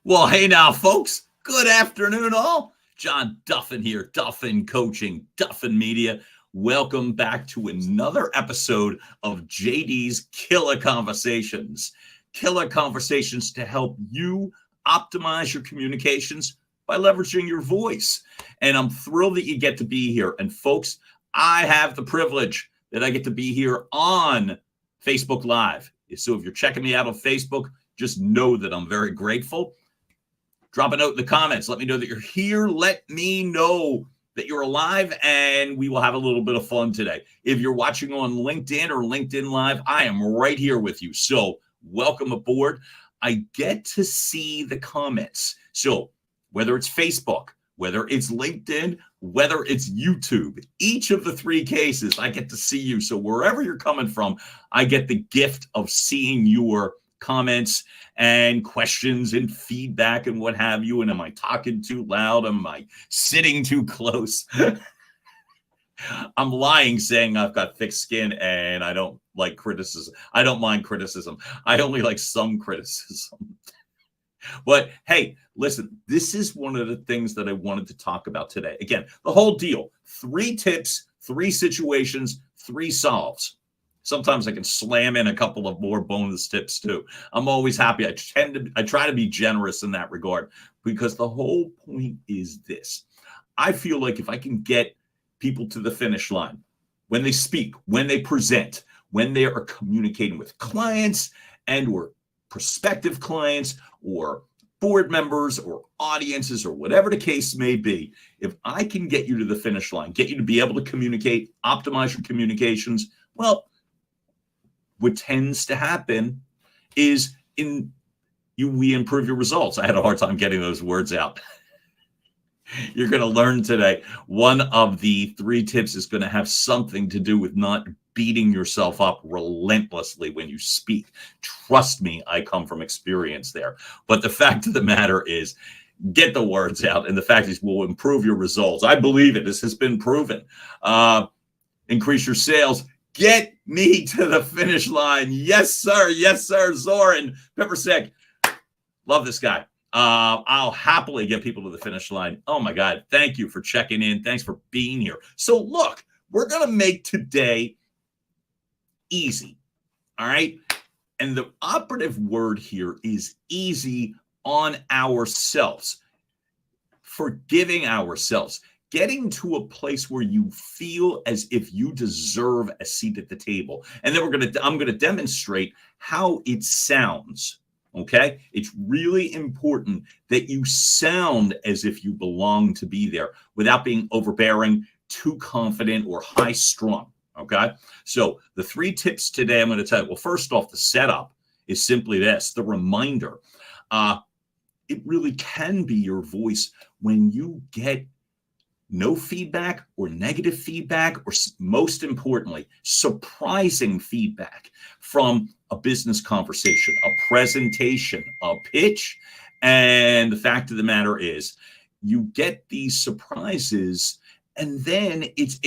Well, hey now, folks. Good afternoon, all. John Duffin here, Duffin Coaching, Duffin Media. Welcome back to another episode of JD's Killa Conversations. Killa Conversations to help you optimize your communications by leveraging your voice. And I'm thrilled that you get to be here. And folks, I have the privilege that I get to be here on Facebook Live. So if you're checking me out on Facebook, just know that I'm very grateful. Drop a note in the comments. Let me know that you're here. Let me know that you're alive, and we will have a little bit of fun today. If you're watching on LinkedIn or LinkedIn Live, I am right here with you. So welcome aboard. I get to see the comments. So whether it's Facebook, whether it's LinkedIn, whether it's YouTube, each of the three cases, I get to see you. So wherever you're coming from, I get the gift of seeing your comments and questions and feedback and what have you. And am I talking too loud? Am I sitting too close? I'm lying saying I've got thick skin and I don't like criticism. I don't mind criticism. I only like some criticism. But hey, listen, this is one of the things that I wanted to talk about today. Again, the whole deal, 3 tips, 3 situations, 3 solves. Sometimes I can slam in a couple of more bonus tips too. I'm always happy. I try to be generous in that regard, because the whole point is this. I feel like if I can get people to the finish line, when they speak, when they present, when they are communicating with clients and or prospective clients or board members or audiences or whatever the case may be, if I can get you to the finish line, get you to be able to communicate, optimize your communications, well, what tends to happen is we improve your results. I had a hard time getting those words out. You're going to learn today. One of the 3 tips is going to have something to do with not beating yourself up relentlessly when you speak. Trust me, I come from experience there. But the fact of the matter is, get the words out. And the fact is, we'll improve your results. I believe it. This has been proven. Increase your sales. Get me to the finish line. Yes, sir. Yes, sir. Zoran Peppersek. Love this guy. I'll happily get people to the finish line. Oh, my God. Thank you for checking in. Thanks for being here. So, look, we're going to make today easy. All right. And the operative word here is easy on ourselves. Forgiving ourselves. Getting to a place where you feel as if you deserve a seat at the table. And then I'm going to demonstrate how it sounds. Okay? It's really important that you sound as if you belong to be there without being overbearing, too confident, or high strung. Okay? So the 3 tips today I'm going to tell you. Well, first off, the setup is simply this, the reminder. It really can be your voice when you get no feedback or negative feedback, or most importantly, surprising feedback from a business conversation, a presentation, a pitch. And the fact of the matter is, you get these surprises, and then it's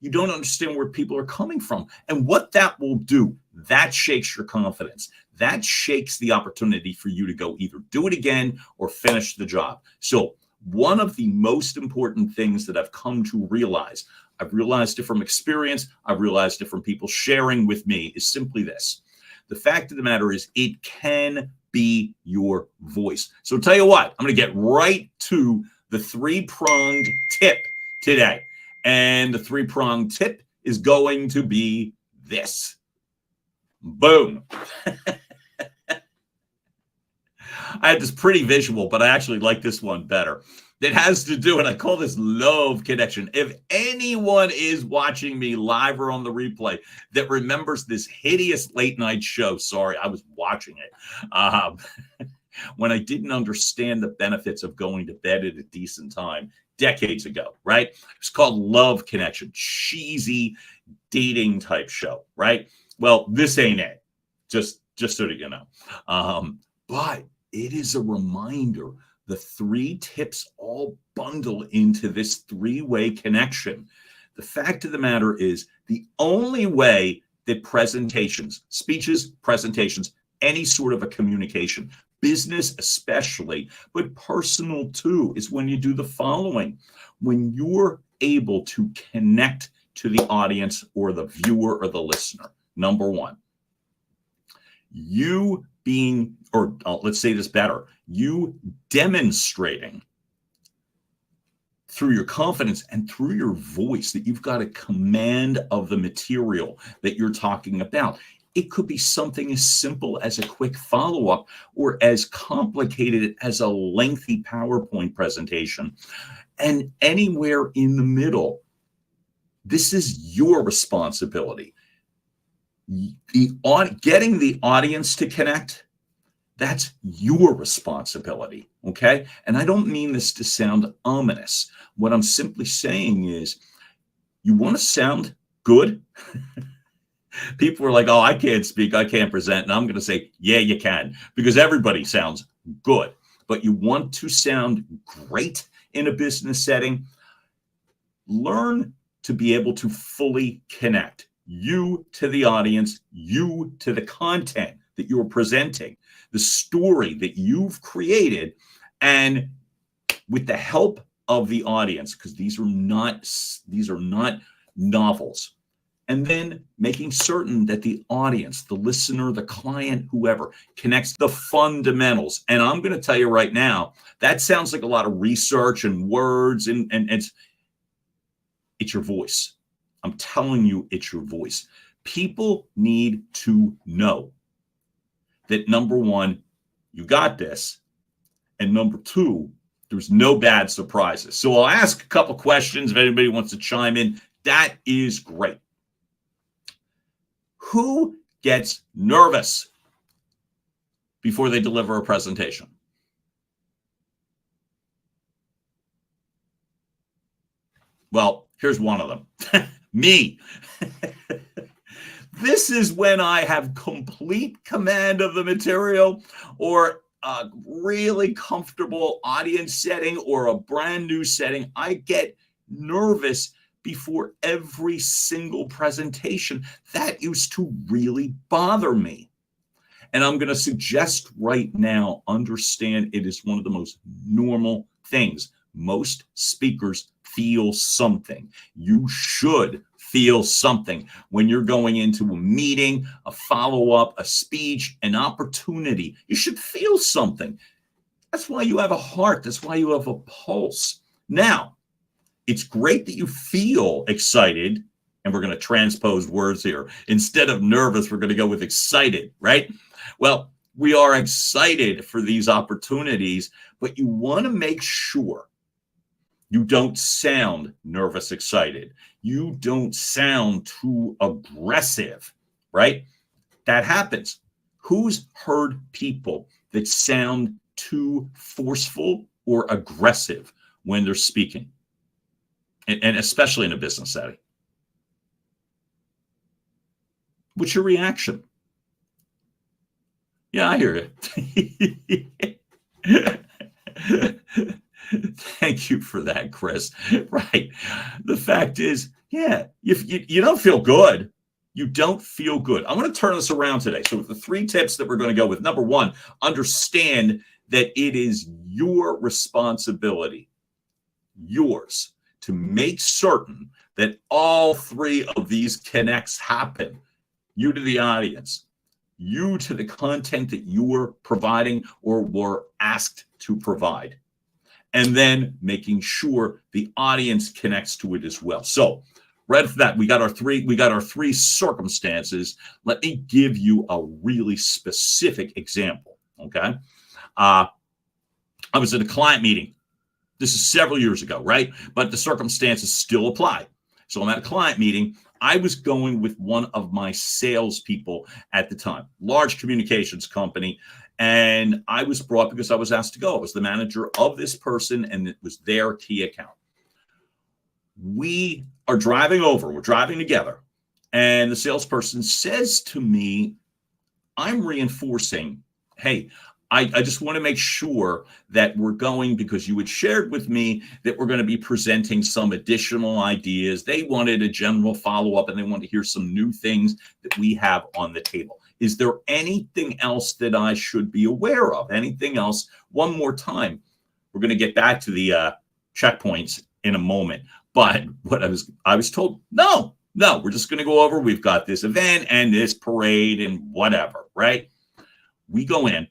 you don't understand where people are coming from. And what that will do, that shakes your confidence. That shakes the opportunity for you to go either do it again or finish the job. So one of the most important things that I've come to realize, I've realized it from experience, I've realized it from people sharing with me, is simply this. The fact of the matter is, it can be your voice. So I'll tell you what, I'm going to get right to the 3-pronged tip today. And the 3-pronged tip is going to be this. Boom. I had this pretty visual, but I actually like this one better. It has to do, and I call this love connection. If anyone is watching me live or on the replay that remembers this hideous late night show, sorry, I was watching it, when I didn't understand the benefits of going to bed at a decent time decades ago, right? It's called Love Connection, cheesy dating type show, right? Well, this ain't it, just so that you know. But it is a reminder. The 3 tips all bundle into this 3-way connection. The fact of the matter is, the only way that presentations, speeches, presentations, any sort of a communication business especially, but personal too, is when you do the following. When you're able to connect to the audience or the viewer or the listener, number one, you being, or let's say this better, you demonstrating through your confidence and through your voice that you've got a command of the material that you're talking about. It could be something as simple as a quick follow-up or as complicated as a lengthy PowerPoint presentation. And anywhere in the middle, this is your responsibility. Getting the audience to connect, that's your responsibility, okay? And I don't mean this to sound ominous. What I'm simply saying is, you want to sound good? People are like, oh, I can't speak, I can't present. And I'm going to say, yeah, you can, because everybody sounds good. But you want to sound great in a business setting. Learn to be able to fully connect you to the audience, you to the content that you're presenting, the story that you've created, and with the help of the audience, because these are not novels. And then making certain that the audience, the listener, the client, whoever, connects the fundamentals. And I'm going to tell you right now, that sounds like a lot of research and words, and it's your voice. I'm telling you, it's your voice. People need to know that, number one, you got this, and number two, there's no bad surprises. So I'll ask a couple questions if anybody wants to chime in. That is great. Who gets nervous before they deliver a presentation? Well, here's one of them. Me. This is when I have complete command of the material, or a really comfortable audience setting, or a brand new setting. I get nervous before every single presentation. That used to really bother me. And I'm going to suggest right now, understand it is one of the most normal things. Most speakers feel something. You should feel something when you're going into a meeting, a follow-up, a speech, an opportunity. You should feel something. That's why you have a heart. That's why you have a pulse. Now, it's great that you feel excited, and we're going to transpose words here. Instead of nervous, we're going to go with excited, right? Well, we are excited for these opportunities, but you want to make sure you don't sound nervous, excited. You don't sound too aggressive, right? That happens. Who's heard people that sound too forceful or aggressive when they're speaking? And especially in a business setting. What's your reaction? Yeah, I hear you. Thank you for that, Chris. Right. The fact is, yeah, if you don't feel good, you don't feel good. I'm going to turn this around today. So with the 3 tips that we're going to go with, number 1, understand that it is your responsibility, yours, to make certain that all 3 of these connects happen. You to the audience, you to the content that you are providing or were asked to provide, and then making sure the audience connects to it as well. So right for that, we got our three circumstances. Let me give you a really specific example. Okay. I was at a client meeting. This is several years ago, right? But the circumstances still apply. So I'm at a client meeting. I was going with one of my salespeople at the time, large communications company. And I was brought because I was asked to go. I was the manager of this person, and it was their key account. We are driving over. We're driving together. And the salesperson says to me, I'm reinforcing, hey, I just want to make sure that we're going, because you had shared with me that we're going to be presenting some additional ideas. They wanted a general follow-up, and they wanted to hear some new things that we have on the table. Is there anything else that I should be aware of? Anything else? One more time. We're going to get back to the checkpoints in a moment. But what I was told, no, we're just going to go over. We've got this event and this parade and whatever, right? We go in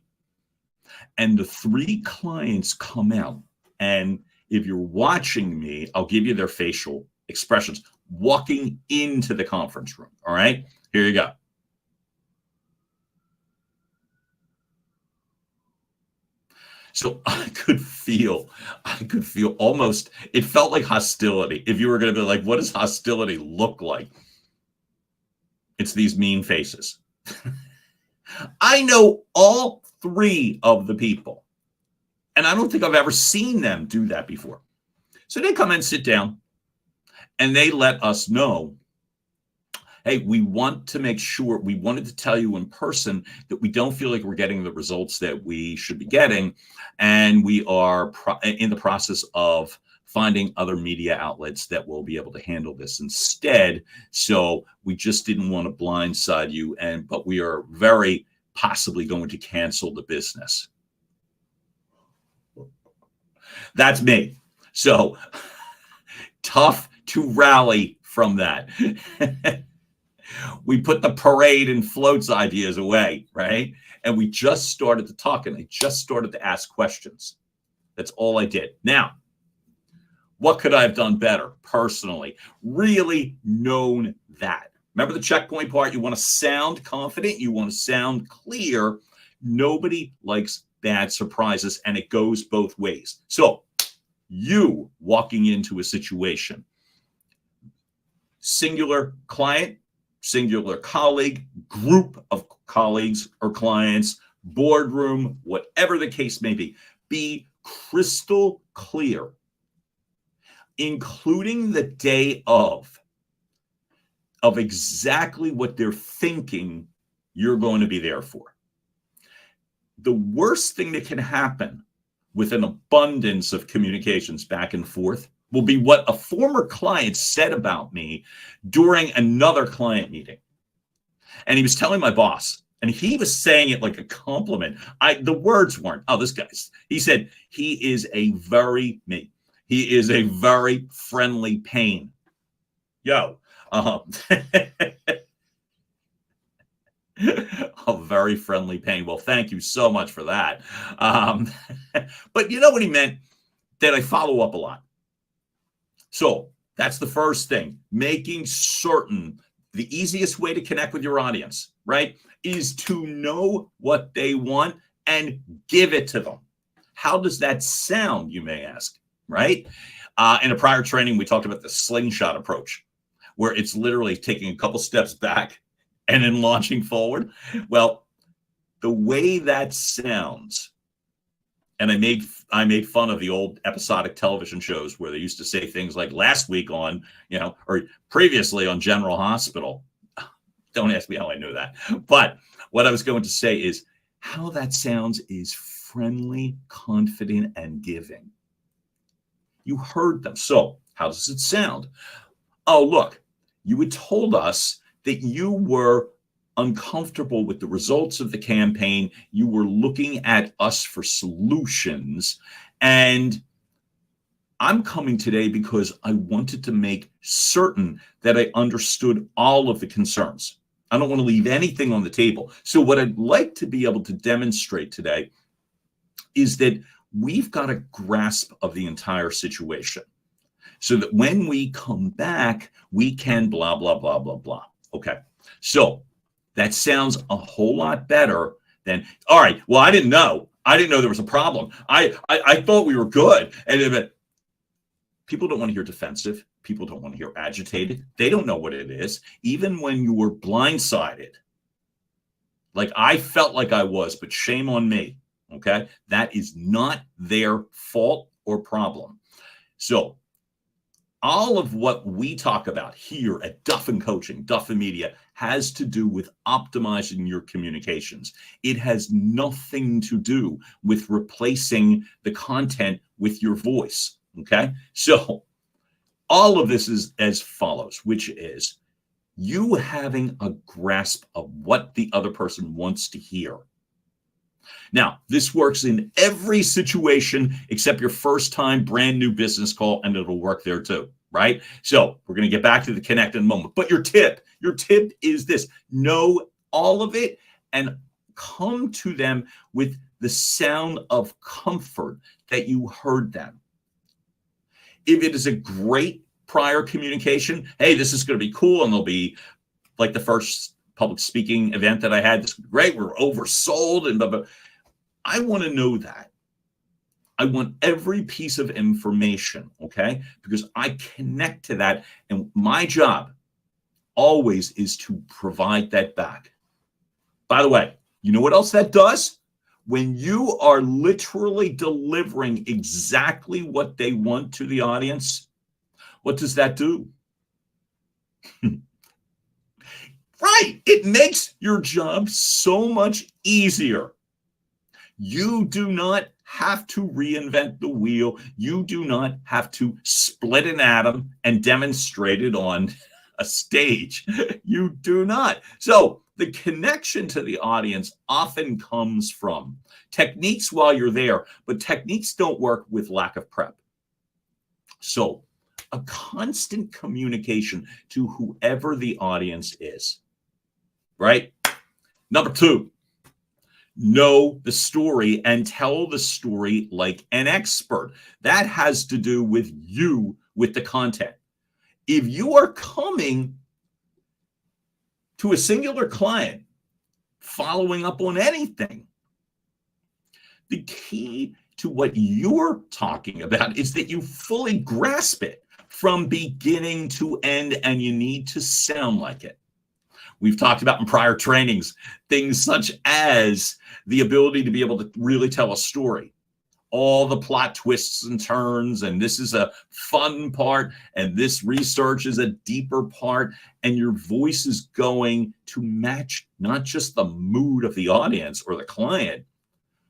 and the 3 clients come out. And if you're watching me, I'll give you their facial expressions walking into the conference room. All right, here you go. So I could feel almost, it felt like hostility. If you were going to be like, what does hostility look like? It's these mean faces. I know all 3 of the people, and I don't think I've ever seen them do that before. So they come and sit down, and they let us know, hey, we want to make sure, we wanted to tell you in person that we don't feel like we're getting the results that we should be getting. And we are in the process of finding other media outlets that will be able to handle this instead. So we just didn't want to blindside you, but we are very possibly going to cancel the business. That's me. So tough to rally from that. We put the parade and floats ideas away, right? And we just started to talk, and I just started to ask questions. That's all I did. Now, what could I have done better personally? Really known that. Remember the checkpoint part? You want to sound confident. You want to sound clear. Nobody likes bad surprises, and it goes both ways. So you walking into a situation, singular client, singular colleague, group of colleagues or clients, boardroom, whatever the case may be crystal clear, including the day of exactly what they're thinking you're going to be there for. The worst thing that can happen with an abundance of communications back and forth will be what a former client said about me during another client meeting. And he was telling my boss, and he was saying it like a compliment. The words weren't, oh, this guy's, he said, he is a very friendly pain. Yo, a very friendly pain. Well, thank you so much for that. But you know what he meant? That I follow up a lot. So that's the first thing, making certain the easiest way to connect with your audience, right, is to know what they want and give it to them. How does that sound, you may ask, right? In a prior training, we talked about the slingshot approach, where it's literally taking a couple steps back and then launching forward. Well, the way that sounds, and I made fun of the old episodic television shows where they used to say things like last week on, or previously on General Hospital. Don't ask me how I knew that. But what I was going to say is how that sounds is friendly, confident, and giving. You heard them. So how does it sound? Oh, look, you had told us that you were uncomfortable with the results of the campaign. You were looking at us for solutions. And I'm coming today because I wanted to make certain that I understood all of the concerns. I don't want to leave anything on the table. So what I'd like to be able to demonstrate today is that we've got a grasp of the entire situation so that when we come back, we can blah, blah, blah, blah, blah. Okay. So that sounds a whole lot better than, all right, well, I didn't know there was a problem. I thought we were good. And people don't want to hear defensive. People don't want to hear agitated. They don't know what it is. Even when you were blindsided, like I felt like I was, but shame on me. Okay. That is not their fault or problem. So all of what we talk about here at Duff and Coaching, Duff and Media, has to do with optimizing your communications. It has nothing to do with replacing the content with your voice, okay? So all of this is as follows, which is You having a grasp of what the other person wants to hear. Now, this works in every situation except your first time brand new business call, and it'll work there too, right? So we're going to get back to the connect in a moment. But your tip is this: know all of it and come to them with the sound of comfort that you heard them. If it is a great prior communication, hey, this is going to be cool, and they'll be like the first public speaking event that I had. This is great. We're oversold and blah, blah. I want to know that. I want every piece of information, okay? Because I connect to that. And my job always is to provide that back. By the way, you know what else that does? When you are literally delivering exactly what they want to the audience, what does that do? Right. It makes your job so much easier. You do not have to reinvent the wheel. You do not have to split an atom and demonstrate it on a stage. You do not. So the connection to the audience often comes from techniques while you're there, but techniques don't work with lack of prep. So a constant communication to whoever the audience is, right? Number 2, know the story and tell the story like an expert. That has to do with you, with the content. If you are coming to a singular client, following up on anything, the key to what you're talking about is that you fully grasp it from beginning to end, and you need to sound like it. We've talked about in prior trainings, things such as the ability to be able to really tell a story, all the plot twists and turns, and this is a fun part, and this research is a deeper part, and your voice is going to match not just the mood of the audience or the client,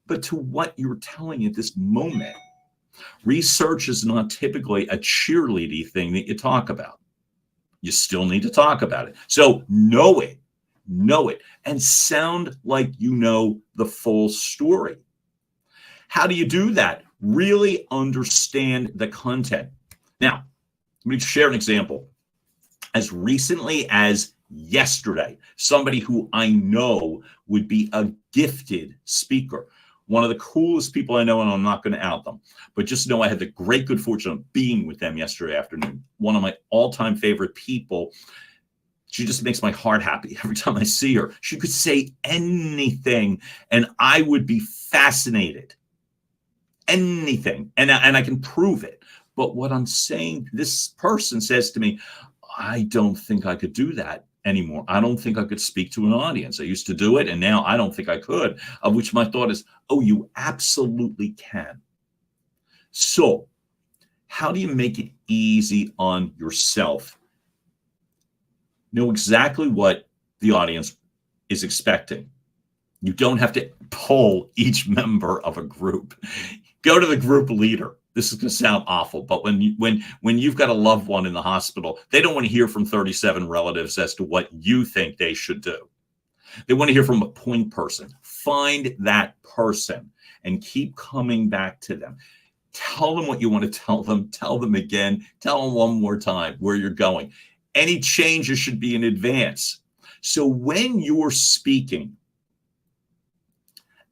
but to what you're telling at this moment. Research is not typically a cheerleading thing that you talk about. You still need to talk about it. So know it, and sound like you know the full story. How do you do that? Really understand the content. Now, let me share an example. As recently as yesterday, somebody who I know would be a gifted speaker, one of the coolest people I know, and I'm not going to out them, but just know I had the great good fortune of being with them yesterday afternoon. One of my all-time favorite people. She just makes my heart happy every time I see her. She could say anything, and I would be fascinated. Anything, and I can prove it. But what I'm saying, this person says to me, I don't think I could do that anymore. I don't think I could speak to an audience. I used to do it, and now I don't think I could. Of which my thought is, oh, you absolutely can. So how do you make it easy on yourself? Know exactly what the audience is expecting. You don't have to poll each member of a group. Go to the group leader. This is going to sound awful, but when you've got a loved one in the hospital, they don't want to hear from 37 relatives as to what you think they should do. They want to hear from a point person. Find that person and keep coming back to them. Tell them what you want to tell them. Tell them again. Tell them one more time where you're going. Any changes should be in advance. So when you're speaking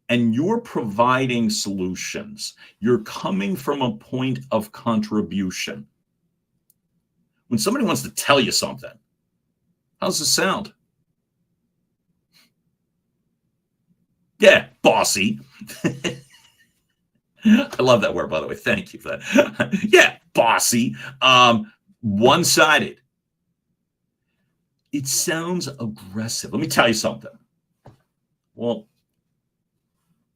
and you're providing solutions, you're coming from a point of contribution. When somebody wants to tell you something, how's this sound? Yeah, bossy. I love that word, by the way. Thank you for that. Yeah, bossy. One-sided. It sounds aggressive. Let me tell you something. Well,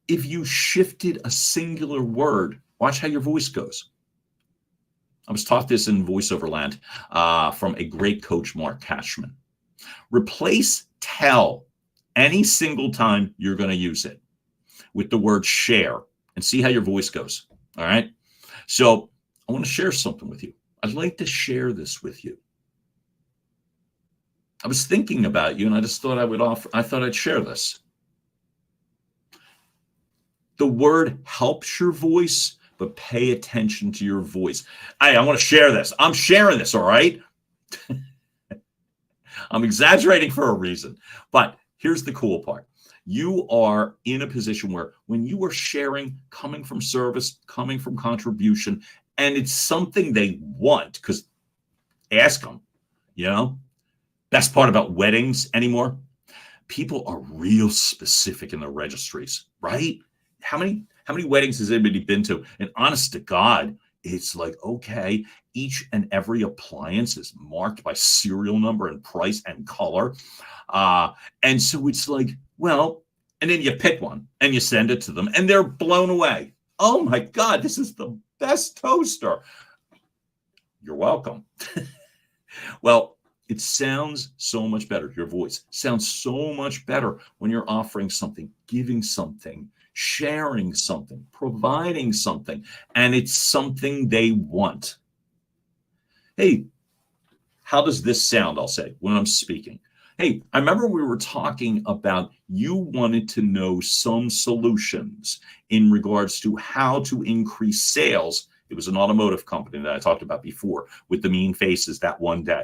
if you shifted a singular word, watch how your voice goes. I was taught this in voiceover land from a great coach, Mark Cashman. Replace tell any single time you're going to use it with the word share and see how your voice goes. All right. So I want to share something with you. I'd like to share this with you. I was thinking about you, and I just thought I thought I'd share this. The word helps your voice, but pay attention to your voice. Hey, I want to share this. I'm sharing this, all right? I'm exaggerating for a reason. But here's the cool part. You are in a position where when you are sharing, coming from service, coming from contribution, and it's something they want, because ask them, you know, best part about weddings anymore, people are real specific in their registries, right? How many weddings has anybody been to? And honest to God, it's like, okay, each and every appliance is marked by serial number and price and color. And so it's like, well, and then you pick one and you send it to them and they're blown away. Oh my God, this is the best toaster. You're welcome. Well, it sounds so much better. Your voice sounds so much better when you're offering something, giving something, sharing something, providing something, and it's something they want. Hey, how does this sound? I'll say when I'm speaking. Hey, I remember we were talking about you wanted to know some solutions in regards to how to increase sales. It was an automotive company that I talked about before with the mean faces that one day.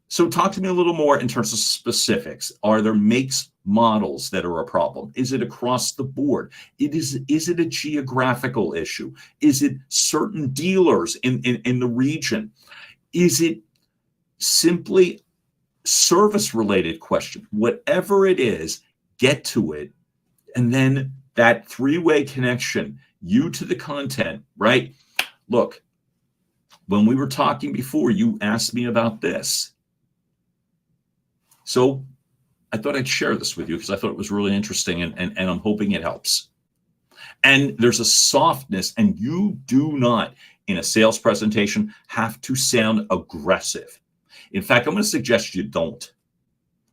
So talk to me a little more in terms of specifics. Are there makes, models that are a problem? Is it across the board? Is it a geographical issue? Is it certain dealers in the region? Is it simply service-related question? Whatever it is, get to it. And then that three-way connection, you to the content, right? Look, when we were talking before, you asked me about this. So I thought I'd share this with you because I thought it was really interesting and I'm hoping it helps. And there's a softness, and you do not, in a sales presentation, have to sound aggressive. In fact, I'm going to suggest you don't.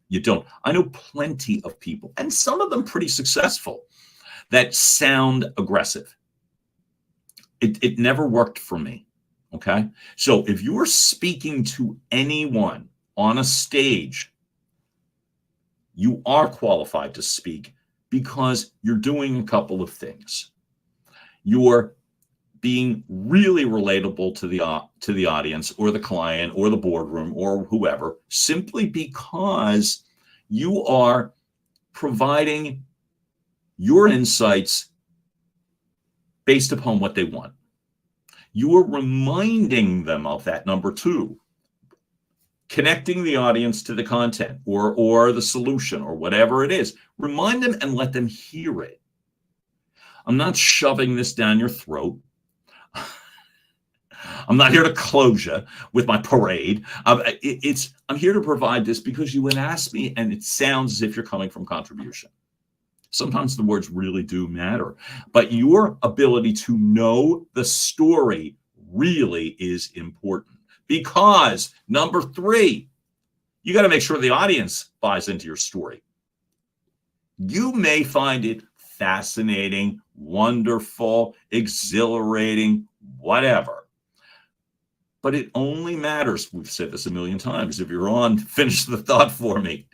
You don't. I know plenty of people, and some of them pretty successful, that sound aggressive. It never worked for me, okay? So if you are speaking to anyone on a stage, you are qualified to speak because you're doing a couple of things. You're being really relatable to the audience or the client or the boardroom or whoever, simply because you are providing your insights based upon what they want. You are reminding them of that, number two. Connecting the audience to the content or the solution or whatever it is. Remind them and let them hear it. I'm not shoving this down your throat. I'm not here to close you with my parade. I'm here to provide this because you would ask me, and it sounds as if you're coming from contribution. Sometimes the words really do matter, but your ability to know the story really is important. Because number three, you got to make sure the audience buys into your story. You may find it fascinating, wonderful, exhilarating, whatever. But it only matters, we've said this a million times, if you're on, finish the thought for me.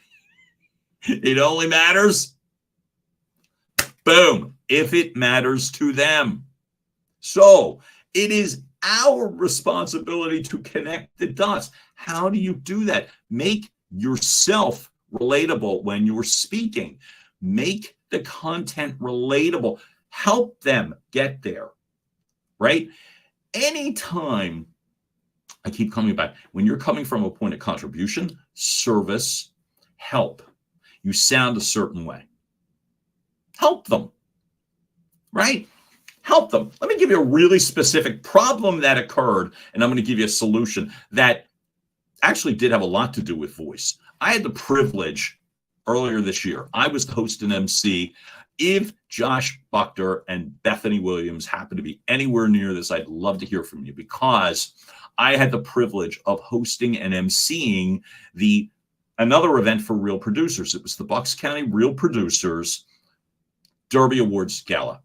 It only matters, boom, if it matters to them. So it is our responsibility to connect the dots. How do you do that? Make yourself relatable when you're speaking. Make the content relatable. Help them get there, right? Anytime, I keep coming back, when you're coming from a point of contribution, service, help, you sound a certain way. Help them, right? Help them. Let me give you a really specific problem that occurred, and I'm going to give you a solution that actually did have a lot to do with voice. I had the privilege earlier this year. I was the host and MC. If Josh Buchter and Bethany Williams happen to be anywhere near this, I'd love to hear from you, because I had the privilege of hosting and MCing another event for real producers. It was the Bucks County Real Producers Derby Awards Gala.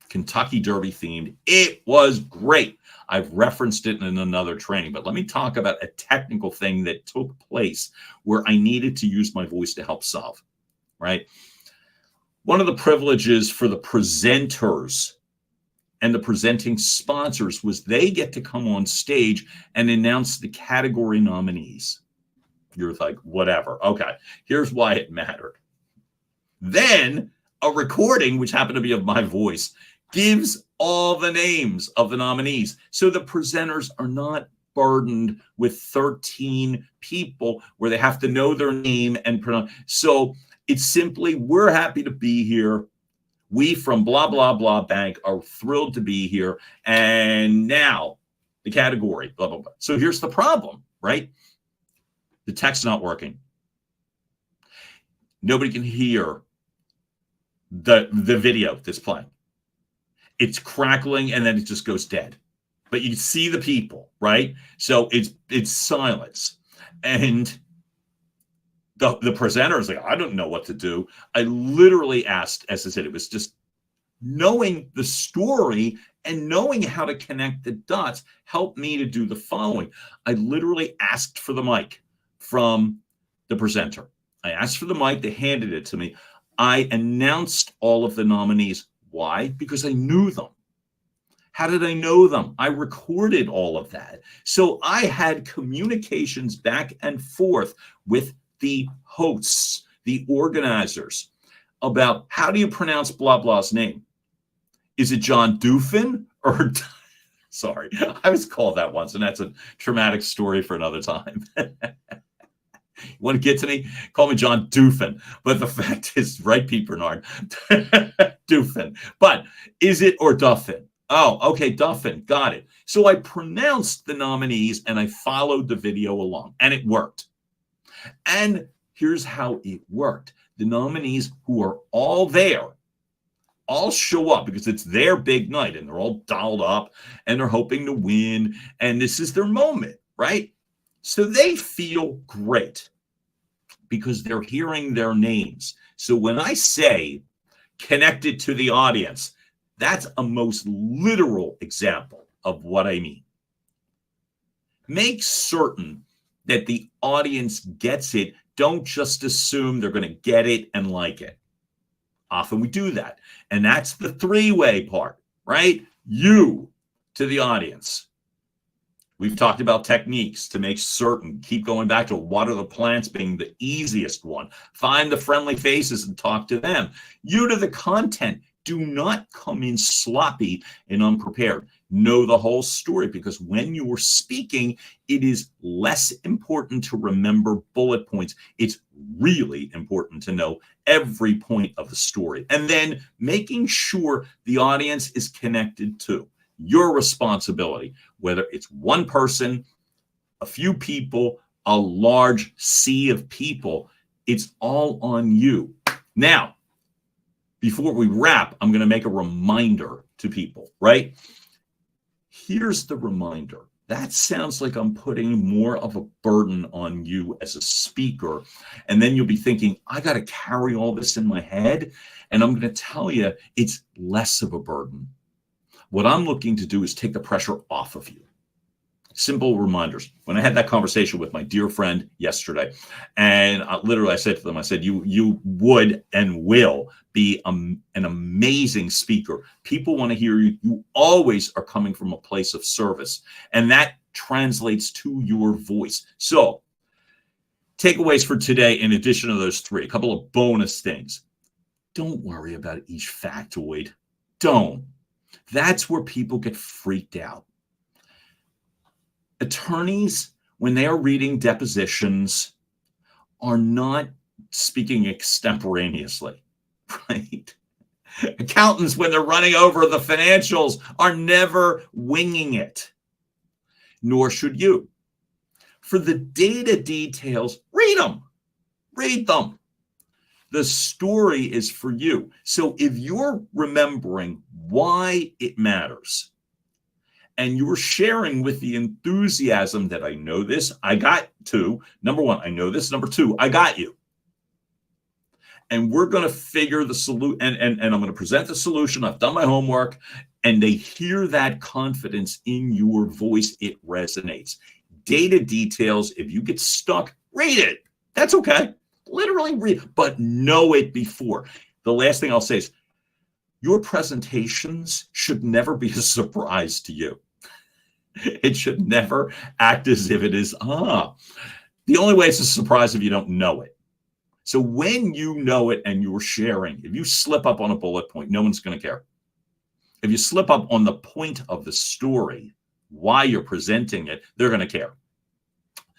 Kentucky Derby themed. It was great. I've referenced it in another training, but let me talk about a technical thing that took place where I needed to use my voice to help solve, right? One of the privileges for the presenters and the presenting sponsors was they get to come on stage and announce the category nominees. You're like, whatever. Okay, here's why it mattered. Then a recording, which happened to be of my voice, gives all the names of the nominees. So the presenters are not burdened with 13 people where they have to know their name and pronounce. So it's simply, we're happy to be here. We from blah, blah, blah bank are thrilled to be here. And now the category, blah, blah, blah. So here's the problem, right? The tech's not working. Nobody can hear the video that's playing. It's crackling and then it just goes dead. But you can see the people, right? So it's silence. And the presenter is like, I don't know what to do. I literally asked, as I said, it was just knowing the story and knowing how to connect the dots helped me to do the following. I literally asked for the mic from the presenter. I asked for the mic. They handed it to me. I announced all of the nominees. Why? Because I knew them. How did I know them? I recorded all of that. So I had communications back and forth with the hosts, the organizers, about how do you pronounce blah blah's name? Is it John Doofin or sorry, I was called that once, and that's a traumatic story for another time. You want to get to me? Call me John Doofin. But the fact is, right, Pete Bernard? Doofin. But is it or Duffin? Oh, okay, Duffin. Got it. So I pronounced the nominees and I followed the video along, and it worked. And here's how it worked. The nominees who are all there all show up because it's their big night and they're all dolled up and they're hoping to win. And this is their moment, right? So they feel great because they're hearing their names. So when I say connected to the audience, that's a most literal example of what I mean. Make certain that the audience gets it. Don't just assume they're going to get it and like it. Often we do that. And that's the three-way part, right? You to the audience. We've talked about techniques to make certain. Keep going back to water the plants being the easiest one. Find the friendly faces and talk to them. You to the content. Do not come in sloppy and unprepared. Know the whole story, because when you're speaking, it is less important to remember bullet points. It's really important to know every point of the story. And then making sure the audience is connected to your responsibility, whether it's one person, a few people, a large sea of people, it's all on you. Now, before we wrap, I'm going to make a reminder to people, right? Here's the reminder. That sounds like I'm putting more of a burden on you as a speaker. And then you'll be thinking, I got to carry all this in my head. And I'm going to tell you, it's less of a burden. What I'm looking to do is take the pressure off of you. Simple reminders. When I had that conversation with my dear friend yesterday, and literally I said to them, I said, you would and will be an amazing speaker. People want to hear you. You always are coming from a place of service, and that translates to your voice. So takeaways for today, in addition to those three, a couple of bonus things. Don't worry about each factoid. Don't. That's where people get freaked out. Attorneys, when they are reading depositions, are not speaking extemporaneously, right? Accountants, when they're running over the financials, are never winging it, nor should you. For the data details, read them. Read them. The story is for you. So if you're remembering why it matters, and you're sharing with the enthusiasm that I know this, I got to. Number one, I know this. Number two, I got you. and we're going to figure the solution, and I'm going to present the solution. I've done my homework, and they hear that confidence in your voice. It resonates. Data details, if you get stuck, read it. That's okay. Literally read, but know it before. The last thing I'll say is your presentations should never be a surprise to you. It should never act as if it is, the only way it's a surprise if you don't know it. So when you know it and you're sharing, if you slip up on a bullet point, no one's going to care. If you slip up on the point of the story, why you're presenting it, they're going to care.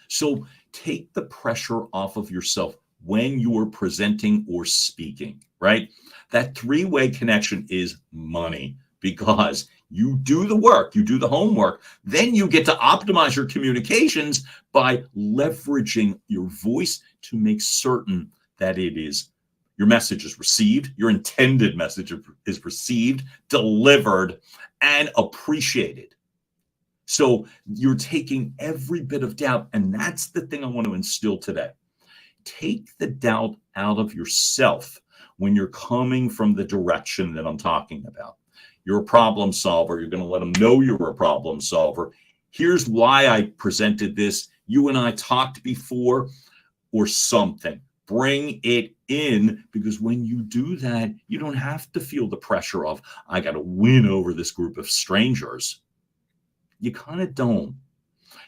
So take the pressure off of yourself when you're presenting or speaking, right? That three-way connection is money, because you do the work, you do the homework, then you get to optimize your communications by leveraging your voice to make certain that your message is received, your intended message is received, delivered, and appreciated. So you're taking every bit of doubt, and that's the thing I want to instill today. Take the doubt out of yourself when you're coming from the direction that I'm talking about. You're a problem solver. You're going to let them know you're a problem solver. Here's why I presented this. You and I talked before, or something. Bring it in, because when you do that, you don't have to feel the pressure of, I got to win over this group of strangers. You kind of don't.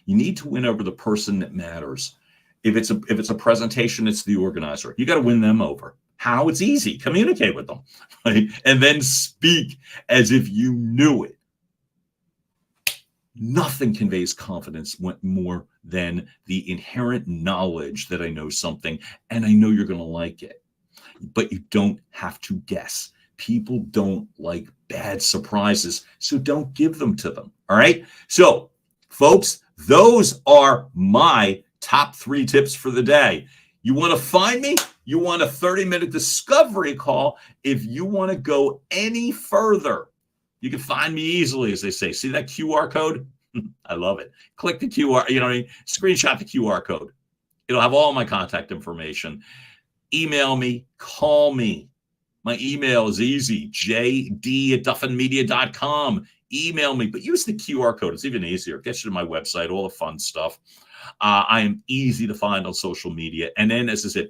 You need to win over the person that matters. If it's a presentation, it's the organizer. You got to win them over. How? It's easy. Communicate with them, right? And then speak as if you knew it. Nothing conveys confidence more than the inherent knowledge that I know something and I know you're going to like it. But you don't have to guess. People don't like bad surprises, so don't give them to them. All right? So, folks, those are my top 3 tips for the day. You want to find me? You want a 30-minute discovery call? If you want to go any further, you can find me easily, as they say. See that QR code? I love it. Click the QR, screenshot the QR code. It'll have all my contact information. Email me, call me. My email is easy, jd@duffinmedia.com. Email me, but use the QR code. It's even easier. It gets you to my website, all the fun stuff. I am easy to find on social media. And then, as I said,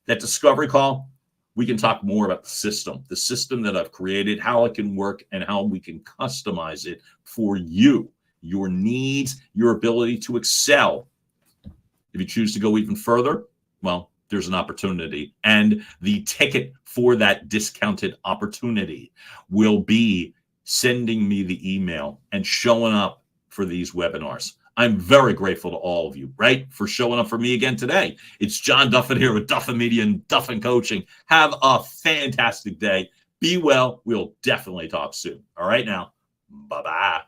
that discovery call, we can talk more about the system that I've created, how it can work, and how we can customize it for you, your needs, your ability to excel. If you choose to go even further, well, there's an opportunity. And the ticket for that discounted opportunity will be sending me the email and showing up for these webinars. I'm very grateful to all of you, right, for showing up for me again today. It's John Duffin here with Duffin Media and Duffin Coaching. Have a fantastic day. Be well. We'll definitely talk soon. All right now. Bye-bye.